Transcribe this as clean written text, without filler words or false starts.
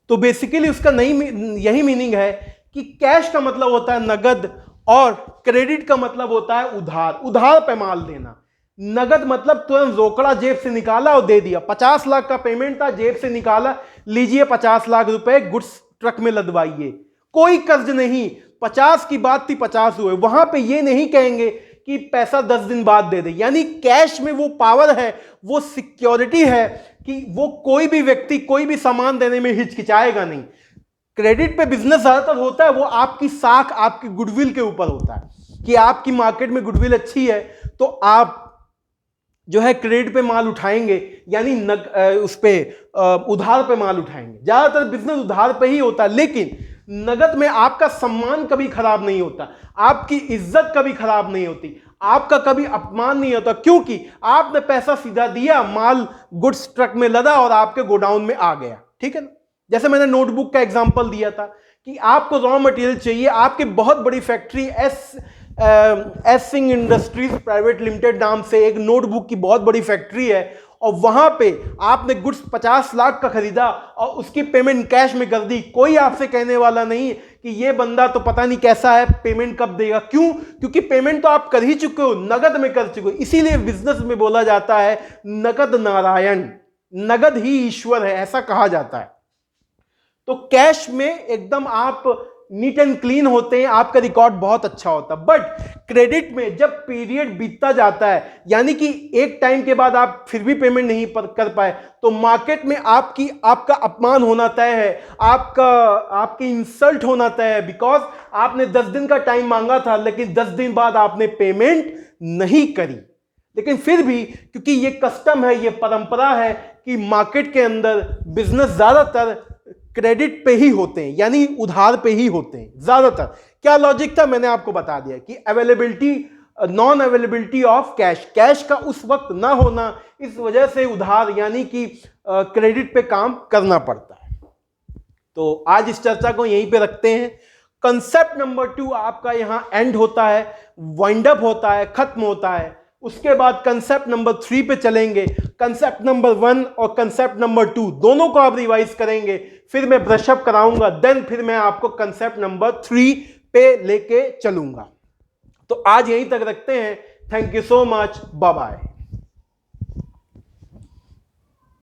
तो बेसिकली उसका यही मीनिंग है कि कैश का मतलब होता है नगद और क्रेडिट का मतलब होता है उधार, उधार पे माल देना। नगद मतलब तुरंत रोकड़ा जेब से निकाला और दे दिया। 50 लाख का पेमेंट था, जेब से निकाला, लीजिए 50 लाख रुपए, गुड्स ट्रक में लदवाइए, कोई कर्ज नहीं। 50 की बात थी, 50 हुए। वहां पे ये नहीं कहेंगे कि पैसा 10 दिन बाद दे दे। यानी कैश में वो पावर है, वो सिक्योरिटी है कि वो कोई भी व्यक्ति कोई भी सामान देने में हिचकिचाएगा नहीं। क्रेडिट पे बिजनेस ज्यादातर होता है वो आपकी साख, आपकी गुडविल के ऊपर होता है कि आपकी मार्केट में गुडविल अच्छी है तो आप जो है क्रेडिट पे माल उठाएंगे, यानी उस पे उधार पे माल उठाएंगे। ज्यादातर बिजनेस उधार पे ही होता है, लेकिन नगद में आपका सम्मान कभी खराब नहीं होता, आपकी इज्जत कभी खराब नहीं होती, आपका कभी अपमान नहीं होता, क्योंकि आपने पैसा सीधा दिया, माल गुड्स ट्रक में लदा और आपके गोडाउन में आ गया। ठीक है ना? जैसे मैंने नोटबुक का एग्जांपल दिया था कि आपको रॉ मटेरियल चाहिए, आपकी बहुत बड़ी factory S Singh industries private limited नाम से एक नोटबुक की बहुत बड़ी फैक्ट्री है, और वहां पे आपने गुड्स 50 लाख का खरीदा और उसकी पेमेंट कैश में कर दी। कोई आपसे कहने वाला नहीं कि ये बंदा तो पता नहीं कैसा है, पेमेंट कब देगा। क्यों? क्योंकि पेमेंट तो आप कर ही चुके हो, नगद में कर चुके हो। इसीलिए बिजनेस में बोला जाता है नगद नारायण, नगद ही ईश्वर है, ऐसा कहा जाता है। तो कैश में एकदम आप नीट एंड क्लीन होते हैं, आपका रिकॉर्ड बहुत अच्छा होता है। बट क्रेडिट में जब पीरियड बीतता जाता है, यानी कि एक टाइम के बाद आप फिर भी पेमेंट नहीं कर पाए, तो मार्केट में आपका अपमान होना तय है, आपकी इंसल्ट होना तय है। बिकॉज आपने 10 दिन का टाइम मांगा था, लेकिन 10 दिन बाद आपने पेमेंट नहीं करी। लेकिन फिर भी क्योंकि ये कस्टम है, ये परंपरा है कि मार्केट के अंदर बिजनेस ज्यादातर क्रेडिट पे ही होते हैं, यानी उधार पे ही होते हैं ज्यादातर। क्या लॉजिक था मैंने आपको बता दिया कि availability, non availability of cash, cash का उस वक्त ना होना, इस वजह से उधार यानी कि क्रेडिट पे काम करना पड़ता है। तो आज इस चर्चा को यहीं पे रखते हैं। कंसेप्ट नंबर 2 आपका यहां एंड होता है, वाइंड अप होता है, खत्म होता है। उसके बाद कंसेप्ट नंबर 3 पे चलेंगे। कंसेप्ट नंबर 1 और कंसेप्ट नंबर 2 दोनों को आप रिवाइज करेंगे, फिर मैं ब्रशअप कराऊंगा, देन फिर मैं आपको कंसेप्ट नंबर 3 पे लेके चलूंगा। तो आज यहीं तक रखते हैं। Thank you so much, bye bye.